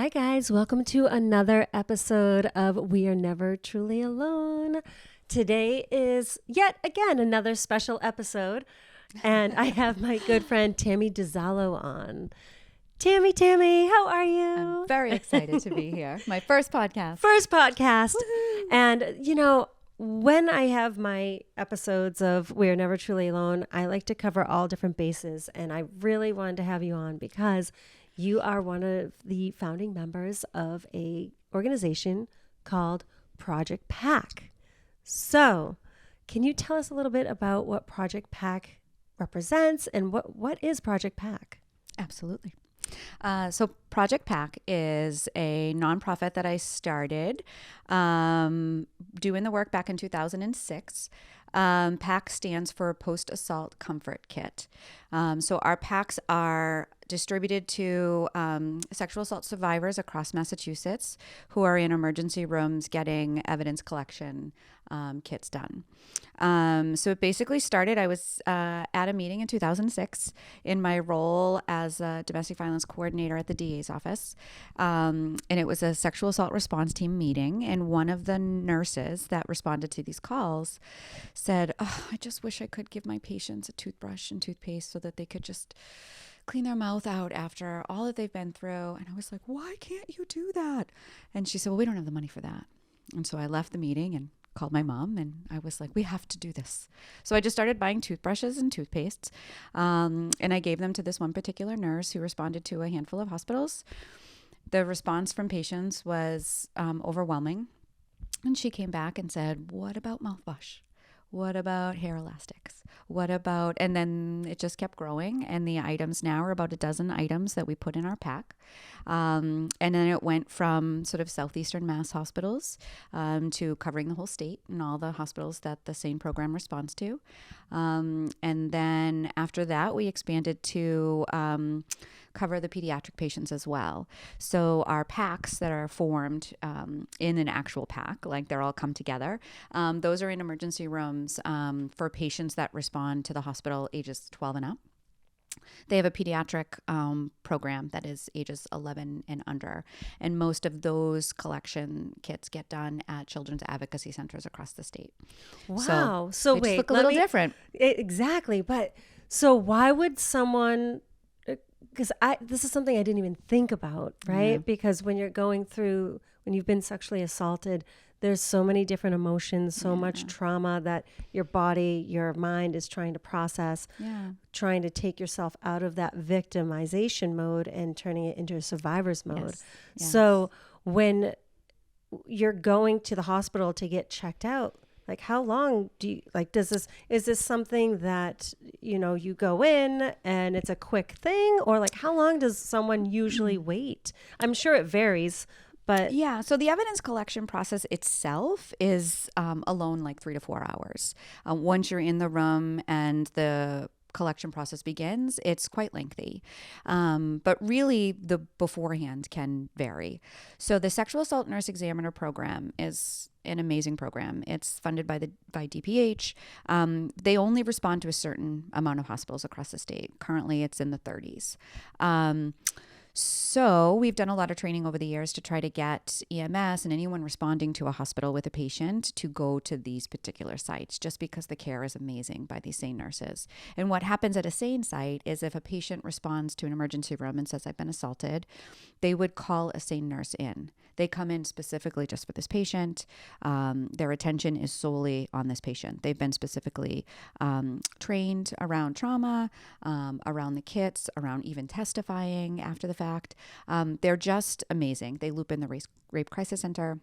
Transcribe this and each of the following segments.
Hi, guys. Welcome to another episode of We Are Never Truly Alone. Today is yet again another special episode, and I have my good friend Tammy Dzialo on. Tammy, how are you? I'm very excited to be here. My first podcast. First podcast. Woo-hoo. And, when I have my episodes of We Are Never Truly Alone, I like to cover all different bases. And I really wanted to have you on because you are one of the founding members of a organization called Project PAC. So can you tell us a little bit about what Project PAC represents and what is Project PAC? Absolutely. So Project PAC is a nonprofit that I started doing the work back in 2006. PAC stands for Post-Assault Comfort Kit. So our PACs are distributed to sexual assault survivors across Massachusetts who are in emergency rooms getting evidence collection kits done. So it basically started, I was at a meeting in 2006 in my role as a domestic violence coordinator at the DA's office. And it was a sexual assault response team meeting. And one of the nurses that responded to these calls said, I just wish I could give my patients a toothbrush and toothpaste so that they could just clean their mouth out after all that they've been through. And I was like, why can't you do that? And she said, well, we don't have the money for that. And so I left the meeting and called my mom and I was like, we have to do this. So I just started buying toothbrushes and toothpastes. And I gave them to this one particular nurse who responded to a handful of hospitals. The response from patients was overwhelming. And she came back and said, what about mouthwash? What about hair elastics? What about, and then it just kept growing. And the items now are about a dozen items that we put in our PAC. And then it went from sort of southeastern Mass hospitals to covering the whole state and all the hospitals that the SANE program responds to. And then after that, we expanded to cover the pediatric patients as well. So our PACs that are formed in an actual PAC, like they're all come together, those are in emergency rooms for patients that respond to the hospital ages 12 and up. They have a pediatric program that is ages 11 and under. And most of those collection kits get done at children's advocacy centers across the state. Wow. So they wait, just look a little different. Exactly. But so why would someone, because this is something I didn't even think about, right? Yeah. Because when you're going through, when you've been sexually assaulted, there's so many different emotions, so much trauma that your body, your mind is trying to process, trying to take yourself out of that victimization mode and turning it into a survivor's mode. Yes. So when you're going to the hospital to get checked out, like how long do you, like, is this something that, you go in and it's a quick thing, or like how long does someone usually wait? I'm sure it varies. But yeah, so the evidence collection process itself is alone like 3 to 4 hours. Once you're in the room and the collection process begins, it's quite lengthy. But really, the beforehand can vary. So the Sexual Assault Nurse Examiner program is an amazing program. It's funded by DPH. They only respond to a certain amount of hospitals across the state. Currently, it's in the 30s. So we've done a lot of training over the years to try to get EMS and anyone responding to a hospital with a patient to go to these particular sites, just because the care is amazing by these SANE nurses. And what happens at a SANE site is if a patient responds to an emergency room and says, I've been assaulted, they would call a SANE nurse in. They come in specifically just for this patient. Their attention is solely on this patient. They've been specifically trained around trauma, around the kits, around even testifying after the fact. They're just amazing. They loop in the Rape Crisis Center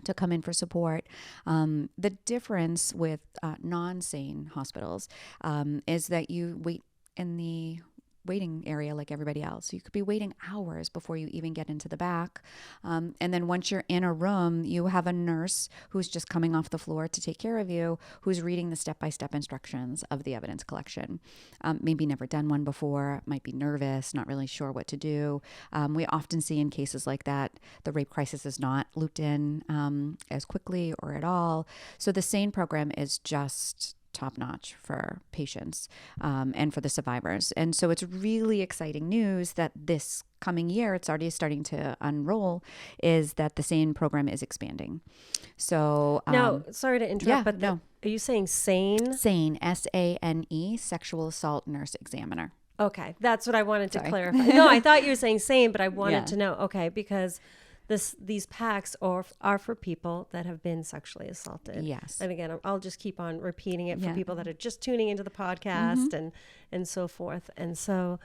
to come in for support. The difference with non-SANE hospitals is that you wait in the waiting area like everybody else. You could be waiting hours before you even get into the back. And then once you're in a room, you have a nurse who's just coming off the floor to take care of you, who's reading the step-by-step instructions of the evidence collection. Maybe never done one before, might be nervous, not really sure what to do. We often see in cases like that, the rape crisis is not looped in as quickly or at all. So the SANE program is just top notch for patients and for the survivors. And so it's really exciting news that this coming year, it's already starting to unroll, is that the SANE program is expanding. So now, sorry to interrupt, yeah, but no. Are you saying SANE? SANE, SANE, Sexual Assault Nurse Examiner. Okay, that's what I wanted to clarify. No, I thought you were saying SANE, but I wanted to know. Okay, because these packs are for people that have been sexually assaulted. Yes. And again, I'll just keep on repeating it for people that are just tuning into the podcast and so forth. And so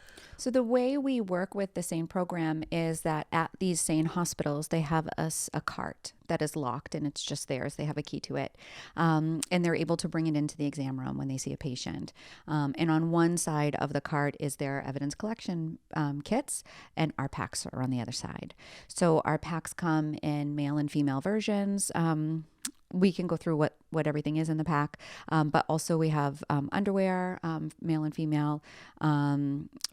the way we work with the SANE program is that at these SANE hospitals, they have a cart that is locked and it's just theirs. They have a key to it. And they're able to bring it into the exam room when they see a patient. And on one side of the cart is their evidence collection kits, and our packs are on the other side. So our packs come in male and female versions. We can go through what everything is in the pack, but also we have underwear, male and female,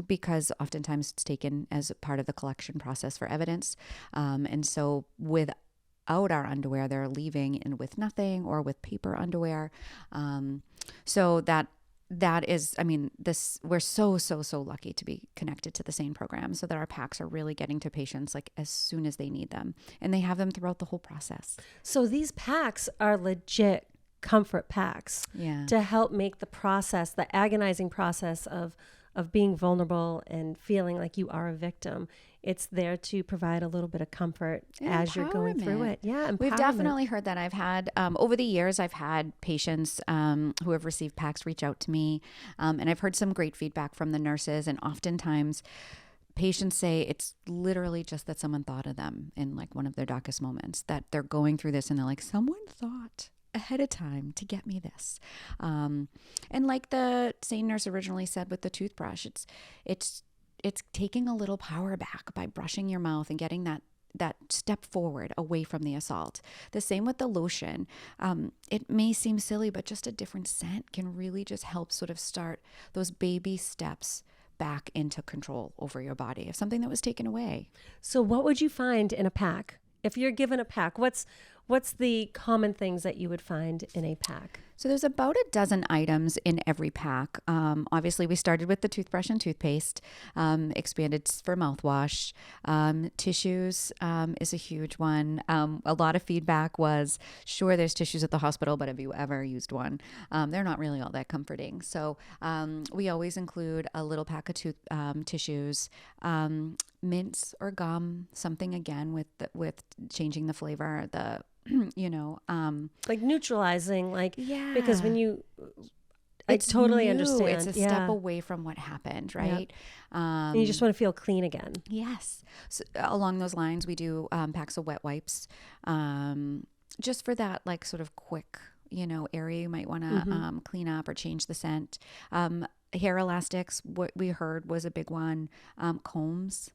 because oftentimes it's taken as a part of the collection process for evidence. And so without our underwear, they're leaving in with nothing or with paper underwear. So that is, I mean, we're so lucky to be connected to the SANE program so that our packs are really getting to patients like as soon as they need them, and they have them throughout the whole process. So these packs are legit comfort packs to help make the process, the agonizing process of being vulnerable and feeling like you are a victim. It's there to provide a little bit of comfort as you're going through it. Yeah, we've definitely heard that. I've had, over the years, I've had patients who have received packs reach out to me, and I've heard some great feedback from the nurses, and oftentimes patients say it's literally just that someone thought of them in like one of their darkest moments, that they're going through this and they're like, someone thought ahead of time to get me this. And like the SANE nurse originally said with the toothbrush, it's taking a little power back by brushing your mouth and getting that step forward away from the assault. The same with the lotion. It may seem silly, but just a different scent can really just help sort of start those baby steps back into control over your body of something that was taken away. So what would you find in a pack? If you're given a pack, what's the common things that you would find in a pack? So there's about a dozen items in every pack. Obviously, we started with the toothbrush and toothpaste, expanded for mouthwash. Tissues is a huge one. A lot of feedback was, sure, there's tissues at the hospital, but have you ever used one? They're not really all that comforting. So we always include a little pack of tissues, mints or gum, something again with changing the flavor, like neutralizing, because when you, I totally understand. It's a step away from what happened, right? And you just want to feel clean again. Yes. So along those lines, we do packs of wet wipes, just for that, like sort of quick, area you might want to clean up or change the scent. Hair elastics, what we heard was a big one. Combs,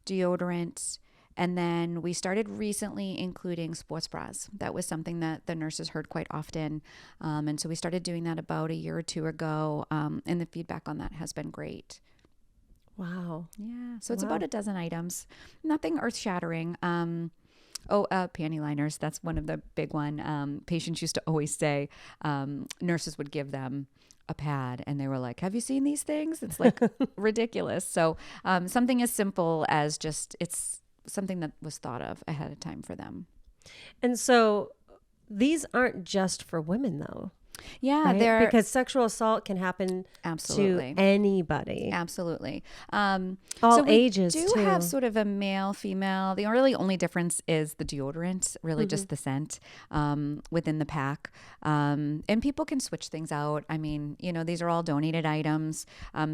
deodorant. And then we started recently including sports bras. That was something that the nurses heard quite often. And so we started doing that about a year or two ago. And the feedback on that has been great. Wow. Yeah. So it's about a dozen items. Nothing earth shattering. Panty liners. That's one of the big one. Patients used to always say nurses would give them a pad and they were like, have you seen these things? It's like ridiculous. So something as simple as it's something that was thought of ahead of time for them. And so these aren't just for women though. Yeah, right? they're because sexual assault can happen to anybody. Absolutely. All ages too. We do have sort of a male, female. The really only difference is the deodorant, really just the scent within the pack. And people can switch things out. I mean, these are all donated items.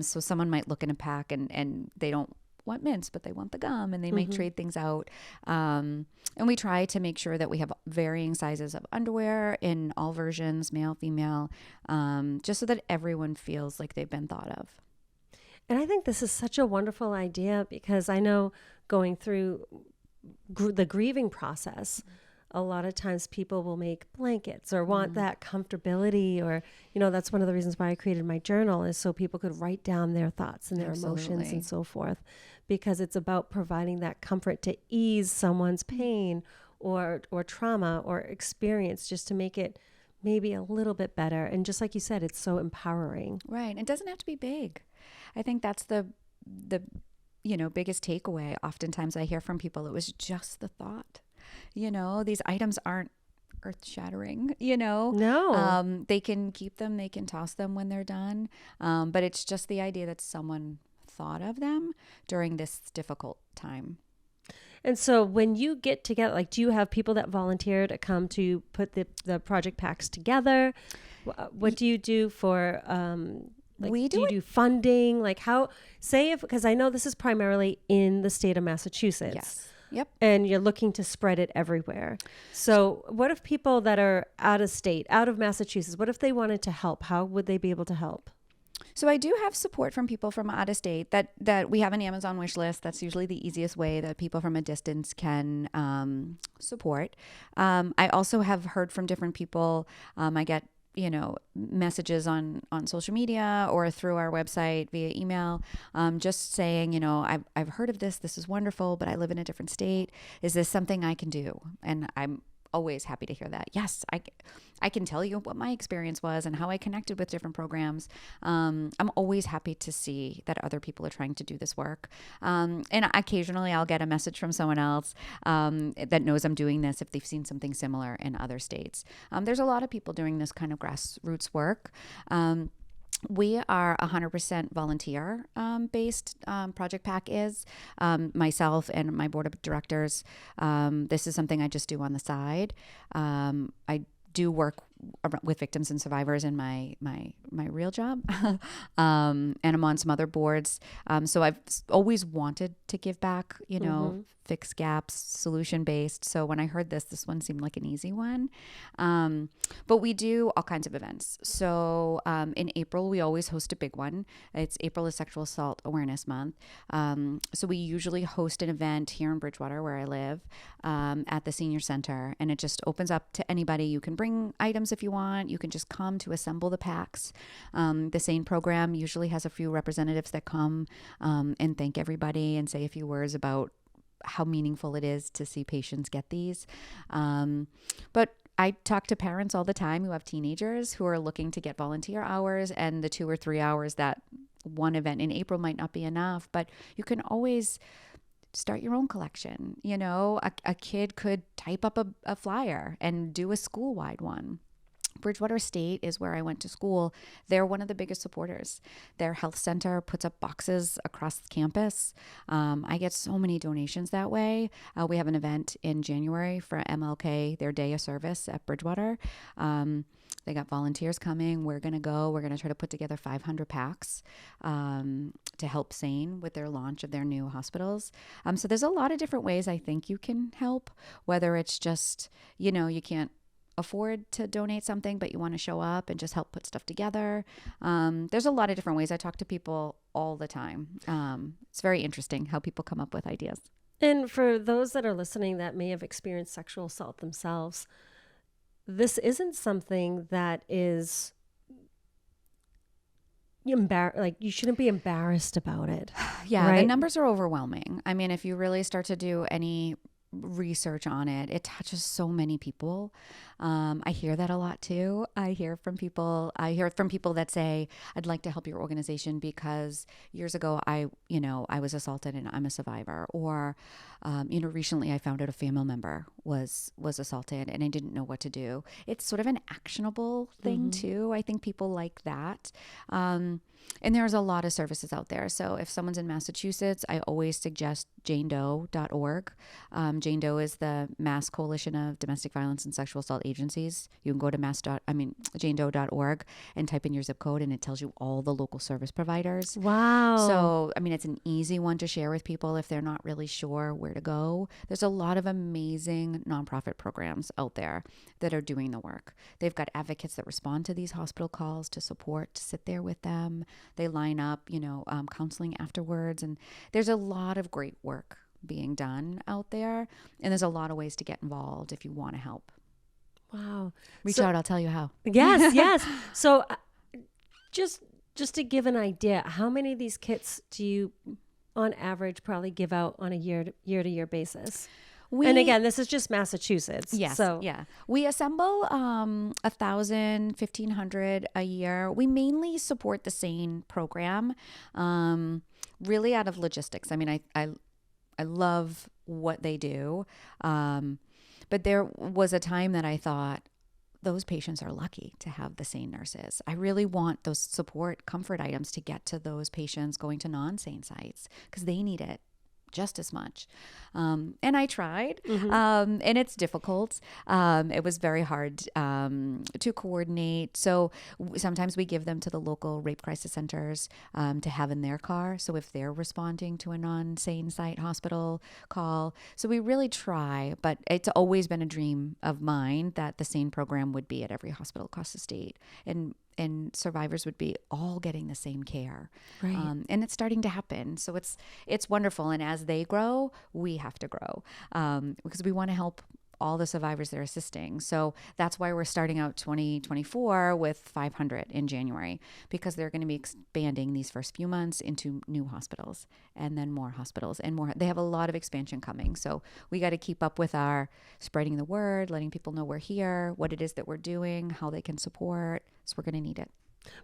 So someone might look in a pack and they don't want mints, but they want the gum, and they might trade things out. And we try to make sure that we have varying sizes of underwear in all versions, male, female, just so that everyone feels like they've been thought of. And I think this is such a wonderful idea because I know going through the grieving process, a lot of times people will make blankets or want that comfortability, or, that's one of the reasons why I created my journal, is so people could write down their thoughts and their emotions and so forth, because it's about providing that comfort to ease someone's pain or trauma or experience, just to make it maybe a little bit better. And just like you said, it's so empowering. Right. It doesn't have to be big. I think that's the biggest takeaway. Oftentimes I hear from people, it was just the thought. These items aren't earth shattering, No. they can keep them, they can toss them when they're done. But it's just the idea that someone thought of them during this difficult time. And so when you get together, like, do you have people that volunteer to come to put the project packs together? What do you do for, do you do funding? Like because I know this is primarily in the state of Massachusetts. Yes. Yep. And you're looking to spread it everywhere. So what if people that are out of state, out of Massachusetts, what if they wanted to help? How would they be able to help? So I do have support from people from out of state that we have an Amazon wish list. That's usually the easiest way that people from a distance can support. I also have heard from different people. I get messages on social media or through our website via email, just saying, I've heard of this. This is wonderful, but I live in a different state. Is this something I can do? And I'm always happy to hear that. Yes, I can tell you what my experience was and how I connected with different programs. I'm always happy to see that other people are trying to do this work. And occasionally I'll get a message from someone else that knows I'm doing this if they've seen something similar in other states. There's a lot of people doing this kind of grassroots work. We are 100% volunteer based. Project Pack is myself and my board of directors. This is something I just do on the side. I do work with victims and survivors in my real job, and I'm on some other boards. So I've always wanted to give back, fix gaps, solution based. So when I heard this one seemed like an easy one. But we do all kinds of events. So in April, we always host a big one. April is Sexual Assault Awareness Month. So we usually host an event here in Bridgewater, where I live, at the senior center, and it just opens up to anybody. You can bring items if you want. You can just come to assemble the packs. The SANE program usually has a few representatives that come and thank everybody and say a few words about how meaningful it is to see patients get these. But I talk to parents all the time who have teenagers who are looking to get volunteer hours, and the 2 or 3 hours that one event in April might not be enough, but you can always start your own collection. A kid could type up a flyer and do a school-wide one. Bridgewater State is where I went to school. They're one of the biggest supporters. Their health center puts up boxes across campus. I get so many donations that way. We have an event in January for MLK, their day of service at Bridgewater. They got volunteers coming. We're going to go. We're going to try to put together 500 packs to help SANE with their launch of their new hospitals. So there's a lot of different ways I think you can help, whether it's just, you can't afford to donate something, but you want to show up and just help put stuff together. There's a lot of different ways. I talk to people all the time. It's very interesting how people come up with ideas. And for those that are listening that may have experienced sexual assault themselves, this isn't something that is you shouldn't be embarrassed about it. Yeah, right? The numbers are overwhelming. I mean, if you really start to do any research on it, it touches so many people. I hear that a lot too. I hear from people that say, I'd like to help your organization because years ago I was assaulted and I'm a survivor, or recently I found out a family member was assaulted and I didn't know what to do. It's sort of an actionable thing too. I think people like that. And there's a lot of services out there. So if someone's in Massachusetts, I always suggest janedoe.org. Jane Doe is the Mass Coalition of Domestic Violence and Sexual Assault Agencies. You can go to janedoe.org and type in your zip code, and it tells you all the local service providers. Wow. So, it's an easy one to share with people if they're not really sure where to go. There's a lot of amazing nonprofit programs out there that are doing the work. They've got advocates that respond to these hospital calls to support, to sit there with them. They line up, counseling afterwards. And there's a lot of great work being done out there. And there's a lot of ways to get involved if you want to help. Wow. Reach out. I'll tell you how. Yes, yes. So just to give an idea, how many of these kits do you, on average, probably give out on a year-to-year basis? And again, this is just Massachusetts. Yes. So Yeah. We assemble 1,000, 1,500 a year. We mainly support the SANE program, really out of logistics. I mean, I love what they do. But there was a time that I thought, those patients are lucky to have the SANE nurses. I really want those support comfort items to get to those patients going to non-SANE sites because they need it just as much. And I tried, and it's difficult. It was very hard to coordinate. So sometimes we give them to the local rape crisis centers to have in their car. So if they're responding to a non-SANE site hospital call. So we really try, but it's always been a dream of mine that the SANE program would be at every hospital across the state. And survivors would be all getting the same care. Right. And it's starting to happen. So it's wonderful. And as they grow, we have to grow because we want to help all the survivors they're assisting. So that's why we're starting out 2024 with 500 in January, because they're going to be expanding these first few months into new hospitals and then more hospitals and more. They have a lot of expansion coming. So we got to keep up with our spreading the word, letting people know we're here, what it is that we're doing, how they can support. So we're going to need it.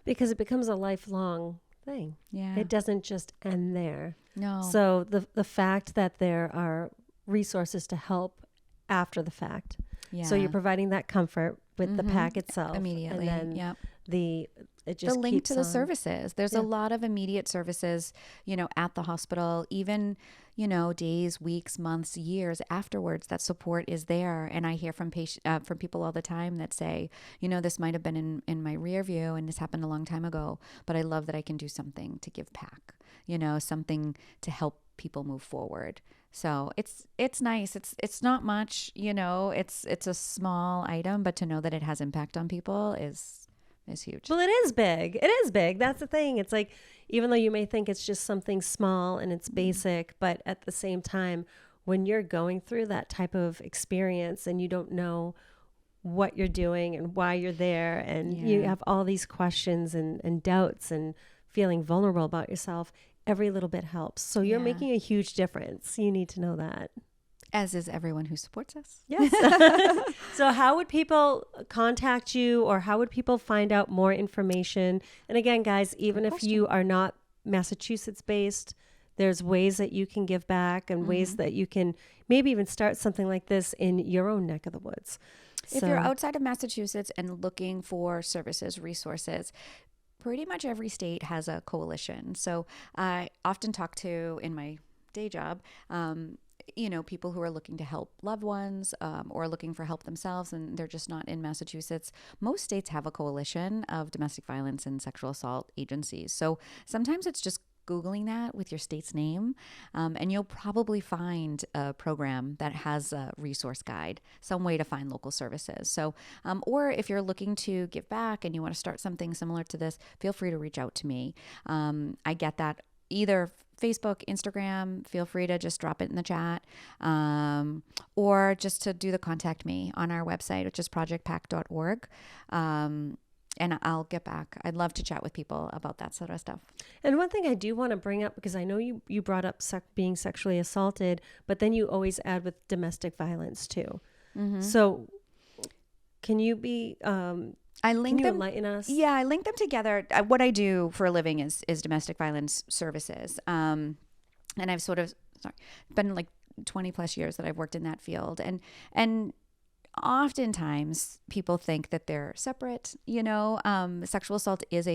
Because it becomes a lifelong thing. Yeah. It doesn't just end there. No. So the fact that there are resources to help after the fact. Yeah. So you're providing that comfort with the pack itself. Immediately. And then it just the link keeps to the on. services. There's a lot of immediate services, at the hospital, even, days, weeks, months, years afterwards, that support is there. And I hear from from people all the time that say, this might have been in my rear view and this happened a long time ago, but I love that I can do something to give back, something to help people move forward. So it's nice. It's not much, it's a small item, but to know that it has impact on people is huge. Well, it is big. It is big. That's the thing. It's like, even though you may think it's just something small and it's basic, but at the same time, when you're going through that type of experience and you don't know what you're doing and why you're there, and you have all these questions and doubts and feeling vulnerable about yourself, every little bit helps. So you're making a huge difference. You need to know that. As is everyone who supports us. Yes. So how would people contact you, or how would people find out more information? And again, guys, even if you are not Massachusetts based, there's ways that you can give back and ways that you can maybe even start something like this in your own neck of the woods. If you're outside of Massachusetts and looking for services, resources, pretty much every state has a coalition. So I often talk to, in my day job, people who are looking to help loved ones or looking for help themselves, and they're just not in Massachusetts. Most states have a coalition of domestic violence and sexual assault agencies. So sometimes it's just Googling that with your state's name, and you'll probably find a program that has a resource guide, some way to find local services. So, or if you're looking to give back and you want to start something similar to this, feel free to reach out to me. I get that either Facebook, Instagram, feel free to just drop it in the chat, or just to do the contact me on our website, which is projectpack.org. And I'll get back. I'd love to chat with people about that sort of stuff. And one thing I do want to bring up, because I know you brought up being sexually assaulted, but then you always add with domestic violence too. So can you be... Can you enlighten us? Yeah, I link them together. What I do for a living is domestic violence services. And I've been like 20 plus years that I've worked in that field. And oftentimes people think that they're separate. Sexual assault is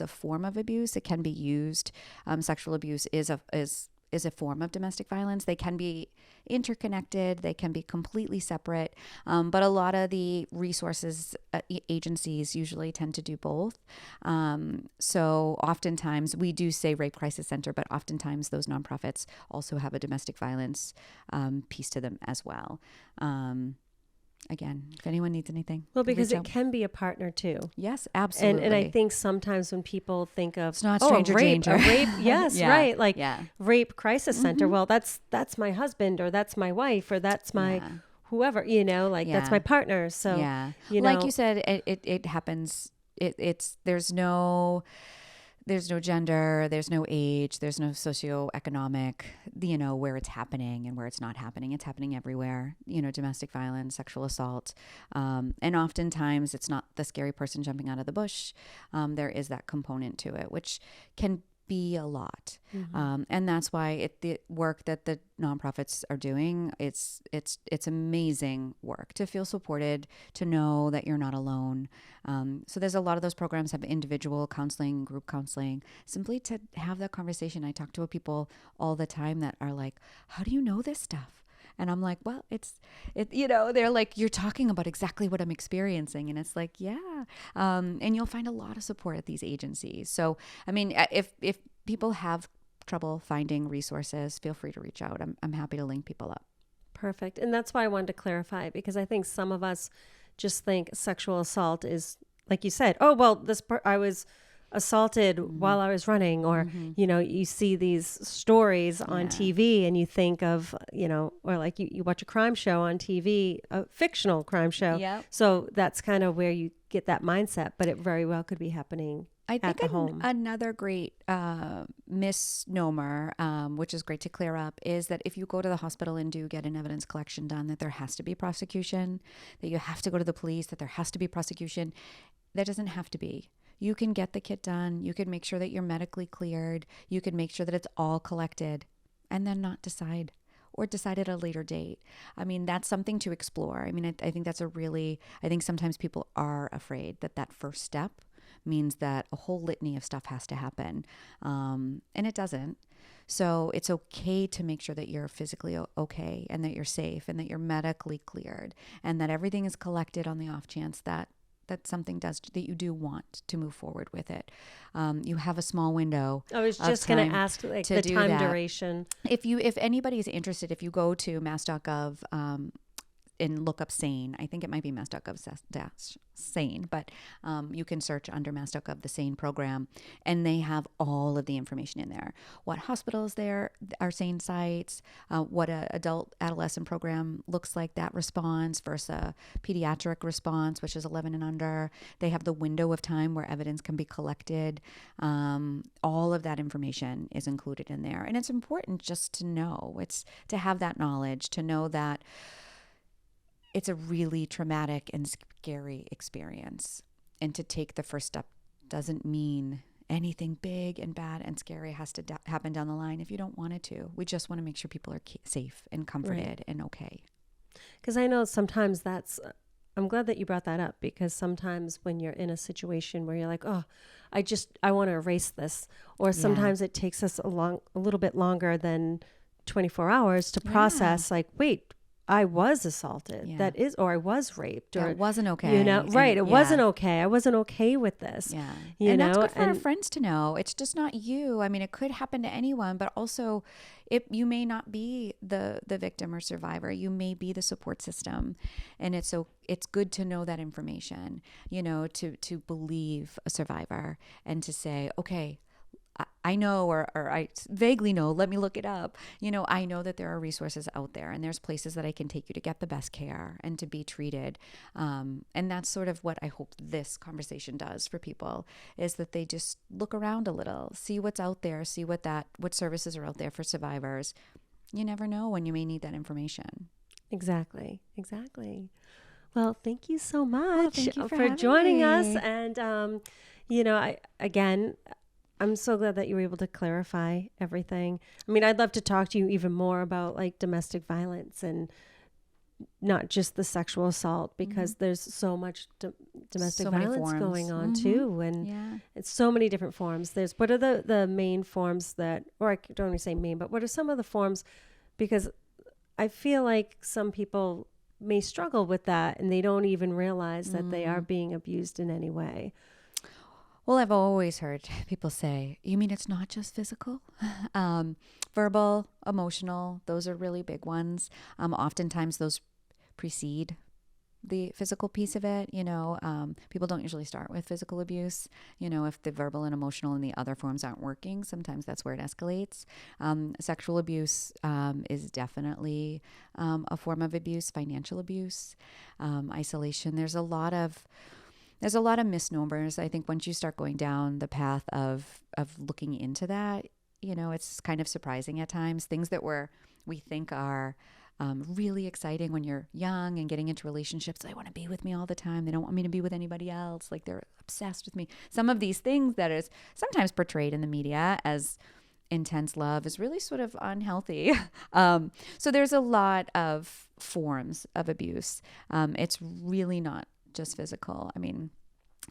a form of abuse. It can be used. Sexual abuse is a form of domestic violence. They can be interconnected. They can be completely separate. But a lot of the resources agencies usually tend to do both. So oftentimes we do say Rape Crisis Center, but oftentimes those nonprofits also have a domestic violence piece to them as well. Again, if anyone needs anything. Well, because it can be a partner too. Yes, absolutely. And I think sometimes when people think of, it's not stranger danger. A rape, yes, right. Like Rape Crisis Center. Well, that's my husband, or that's my wife, or that's my whoever, that's my partner. So, like you said, it happens. There's no there's no gender, there's no age, there's no socioeconomic, where it's happening and where it's not happening. It's happening everywhere, domestic violence, sexual assault. And oftentimes it's not the scary person jumping out of the bush. There is that component to it, which can be a lot. And that's why the work that the nonprofits are doing, it's amazing work to feel supported, to know that you're not alone. So there's a lot of those programs have individual counseling, group counseling, simply to have that conversation. I talk to people all the time that are like, how do you know this stuff? And I'm like, well, they're like, you're talking about exactly what I'm experiencing. And it's like, yeah. And you'll find a lot of support at these agencies. So, I mean, if people have trouble finding resources, feel free to reach out. I'm happy to link people up. Perfect. And that's why I wanted to clarify, because I think some of us just think sexual assault is, like you said, oh, well, I was assaulted while I was running, or, you see these stories on TV and you think of, or like you watch a crime show on TV, a fictional crime show. Yep. So that's kind of where you get that mindset, but it very well could be happening I at think the home. Another great misnomer, which is great to clear up, is that if you go to the hospital and do get an evidence collection done, that there has to be prosecution, that you have to go to the police, that there has to be prosecution. That doesn't have to be. You can get the kit done. You can make sure that you're medically cleared. You can make sure that it's all collected and then not decide, or decide at a later date. I mean, that's something to explore. I mean, I think I think sometimes people are afraid that first step means that a whole litany of stuff has to happen. And it doesn't. So it's okay to make sure that you're physically okay, and that you're safe, and that you're medically cleared, and that everything is collected on the off chance that something that you do want to move forward with it. You have a small window. I was just going to ask, like, the time duration. If anybody is interested, if you go to mass.gov and look up SANE, I think it might be mass.gov/SANE, but you can search under mass.gov the SANE program, and they have all of the information in there. What hospitals there are SANE sites, what a adult adolescent program looks like, that response versus a pediatric response, which is 11 and under. They have the window of time where evidence can be collected. All of that information is included in there, and it's important just to know. It's to have that knowledge, to know that it's a really traumatic and scary experience. And to take the first step doesn't mean anything big and bad and scary has to happen down the line if you don't want it to. We just want to make sure people are safe and comforted and okay. Because I know sometimes I'm glad that you brought that up, because sometimes when you're in a situation where you're like, oh, I want to erase this, or sometimes it takes us a little bit longer than 24 hours to process, like, wait, I was assaulted, or I was raped, or it wasn't okay. It wasn't okay. I wasn't okay with this. Yeah. That's good for our friends to know. It's just not you. I mean, it could happen to anyone, but also you may not be the victim or survivor. You may be the support system. And it's good to know that information, to believe a survivor and to say, okay, I know, or I vaguely know, let me look it up. I know that there are resources out there, and there's places that I can take you to get the best care and to be treated. And that's sort of what I hope this conversation does for people, is that they just look around a little, see what's out there, see what services are out there for survivors. You never know when you may need that information. Exactly. Well, thank you so much thank you for joining me. us. And, I'm so glad that you were able to clarify everything. I mean, I'd love to talk to you even more about, like, domestic violence and not just the sexual assault, because there's so much domestic violence going on too. And it's so many different forms. What are the main forms or I don't want to say main, but what are some of the forms? Because I feel like some people may struggle with that and they don't even realize that they are being abused in any way. Well, I've always heard people say, you mean it's not just physical? Verbal, emotional, those are really big ones. Oftentimes those precede the physical piece of it. People don't usually start with physical abuse. If the verbal and emotional and the other forms aren't working, sometimes that's where it escalates. Sexual abuse is definitely a form of abuse, financial abuse, isolation. There's a lot of there's a lot of misnomers. I think once you start going down the path of looking into that, it's kind of surprising at times. Things that we think are really exciting when you're young and getting into relationships. They want to be with me all the time. They don't want me to be with anybody else. Like, they're obsessed with me. Some of these things that is sometimes portrayed in the media as intense love is really sort of unhealthy. So there's a lot of forms of abuse. It's really not just physical. I mean,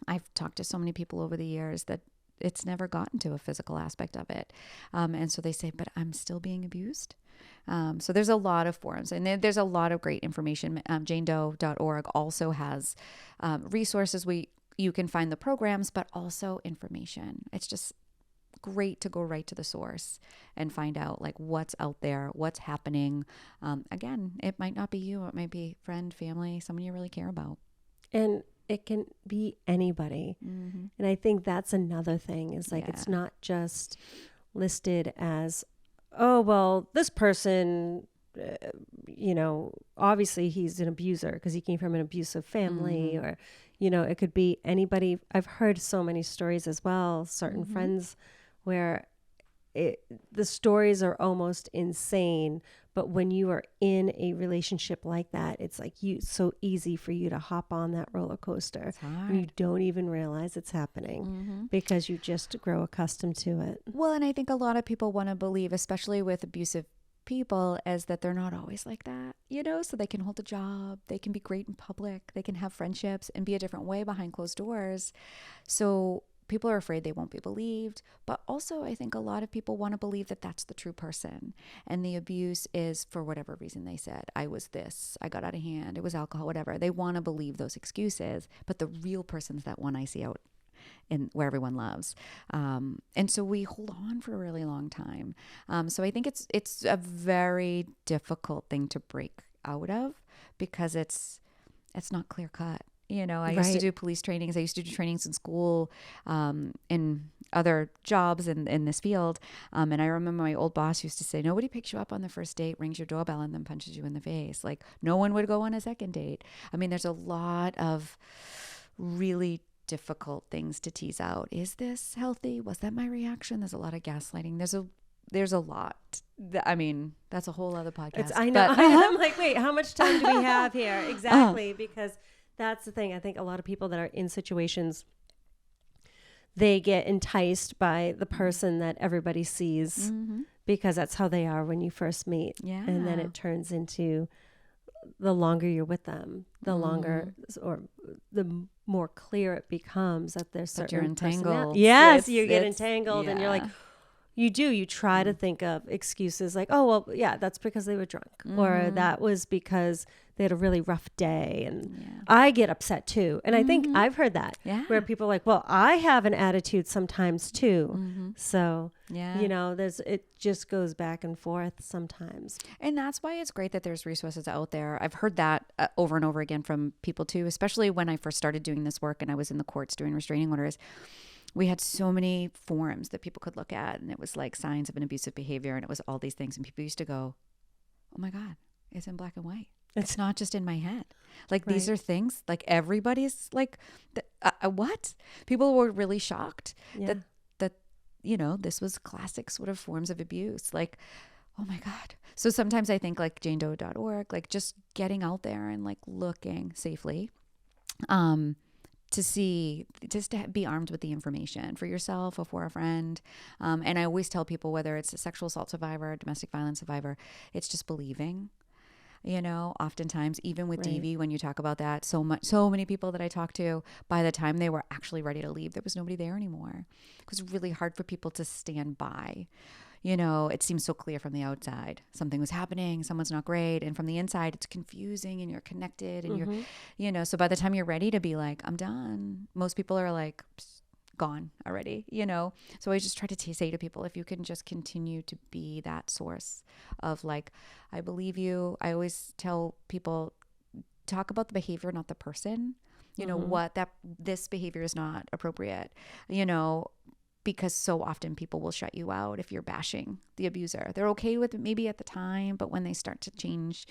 I've talked to so many people over the years that it's never gotten to a physical aspect of it. And so they say, but I'm still being abused. So there's a lot of forums, and there's a lot of great information. JaneDoe.org also has resources. You can find the programs, but also information. It's just great to go right to the source and find out like what's out there, what's happening. Again, it might not be you. It might be friend, family, someone you really care about. And it can be anybody. Mm-hmm. And I think that's another thing is like, it's not just listed as, oh, well, this person, obviously he's an abuser because he came from an abusive family, or, it could be anybody. I've heard so many stories as well, certain friends where the stories are almost insane. But when you are in a relationship like that, it's like so easy for you to hop on that roller coaster. It's hard. And you don't even realize it's happening because you just grow accustomed to it. Well, and I think a lot of people want to believe, especially with abusive people, is that they're not always like that, so they can hold a job, they can be great in public, they can have friendships and be a different way behind closed doors. So people are afraid they won't be believed, but also I think a lot of people want to believe that that's the true person, and the abuse is for whatever reason. They said, I was this, I got out of hand, it was alcohol, whatever. They want to believe those excuses, but the real person's that one I see out in where everyone loves. And so we hold on for a really long time. So I think it's a very difficult thing to break out of because it's not clear cut. I used to do police trainings. I used to do trainings in school, in other jobs in this field. And I remember my old boss used to say, nobody picks you up on the first date, rings your doorbell, and then punches you in the face. Like, no one would go on a second date. I mean, there's a lot of really difficult things to tease out. Is this healthy? Was that my reaction? There's a lot of gaslighting. There's a lot. I mean, that's a whole other podcast. I know. I'm like, wait, how much time do we have here? Exactly. Because that's the thing. I think a lot of people that are in situations, they get enticed by the person that everybody sees because that's how they are when you first meet. Yeah. And then it turns into the longer you're with them, the longer or the more clear it becomes that there's certain you're entangled. Yes, you get entangled and you're like, you try to think of excuses like, oh, well, yeah, that's because they were drunk or that was because they had a really rough day. And I get upset too. And I think I've heard that where people are like, well, I have an attitude sometimes too. So, it just goes back and forth sometimes. And that's why it's great that there's resources out there. I've heard that over and over again from people too, especially when I first started doing this work and I was in the courts doing restraining orders. We had so many forums that people could look at, and it was like signs of an abusive behavior, and it was all these things. And people used to go, oh my God, it's in black and white. It's not just in my head. Like these are things like everybody's like, what? People were really shocked that this was classic sort of forms of abuse. Like, oh my God. So sometimes I think like JaneDoe.org, like just getting out there and like looking safely, to see, just to be armed with the information for yourself or for a friend. And I always tell people, whether it's a sexual assault survivor, domestic violence survivor, it's just believing. Oftentimes, even with DV, when you talk about that, so many people that I talk to, by the time they were actually ready to leave, there was nobody there anymore. It was really hard for people to stand by. It seems so clear from the outside. Something was happening, someone's not great. And from the inside, it's confusing and you're connected and you're, so by the time you're ready to be like, I'm done, most people are like, gone already, So I just try to say to people, if you can just continue to be that source of like, I believe you. I always tell people, talk about the behavior, not the person. This behavior is not appropriate. because so often people will shut you out if you're bashing the abuser. They're okay with it maybe at the time, but when they start to change,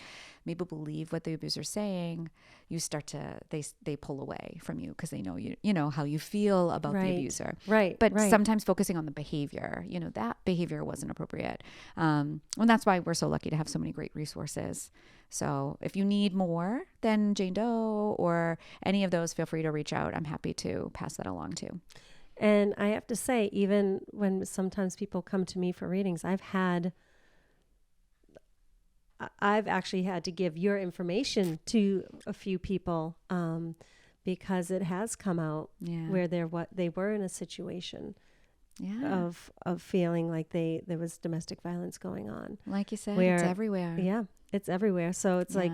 maybe believe what the abuser's saying, you start to, they pull away from you because they know you know how you feel about the abuser. Right. But sometimes focusing on the behavior, you know, that behavior wasn't appropriate. And that's why we're so lucky to have so many great resources. So if you need more than Jane Doe or any of those, feel free to reach out. I'm happy to pass that along too. And I have to say, even when sometimes people come to me for readings, I've actually had to give your information to a few people because it has come out where they were in a situation of feeling like there was domestic violence going on. Like you said, it's everywhere. Yeah, it's everywhere. So it's like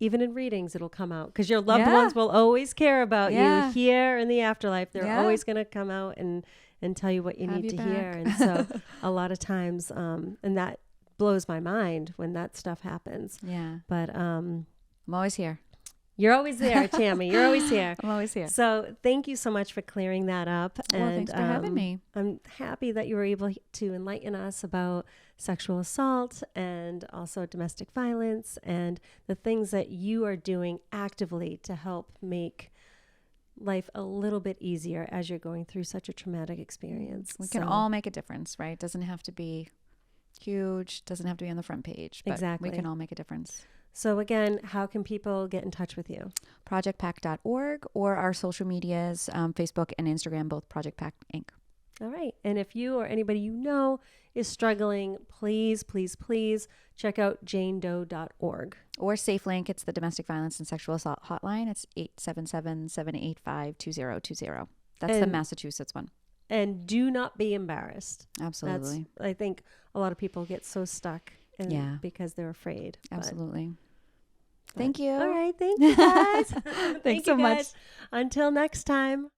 even in readings, it'll come out because your loved ones will always care about you here in the afterlife. They're always going to come out and tell you what you need to hear. And so a lot of times, and that blows my mind when that stuff happens. Yeah. But I'm always here. You're always there, Tammy. You're always here. I'm always here. So thank you so much for clearing that up. Well, thanks for having me. I'm happy that you were able to enlighten us about sexual assault and also domestic violence and the things that you are doing actively to help make life a little bit easier as you're going through such a traumatic experience. We can all make a difference, right? It doesn't have to be huge, doesn't have to be on the front page, but we can all make a difference. So again, how can people get in touch with you? ProjectPack.org or our social medias, Facebook and Instagram, both Project Pack Inc. All right. And if you or anybody you know is struggling, please, please, please check out janedoe.org. Or SafeLink. It's the Domestic Violence and Sexual Assault Hotline. It's 877-785-2020. That's the Massachusetts one. And do not be embarrassed. Absolutely. I think a lot of people get so stuck because they're afraid. Absolutely. Thank you. All right. Thank you, guys. Thanks so much. Until next time.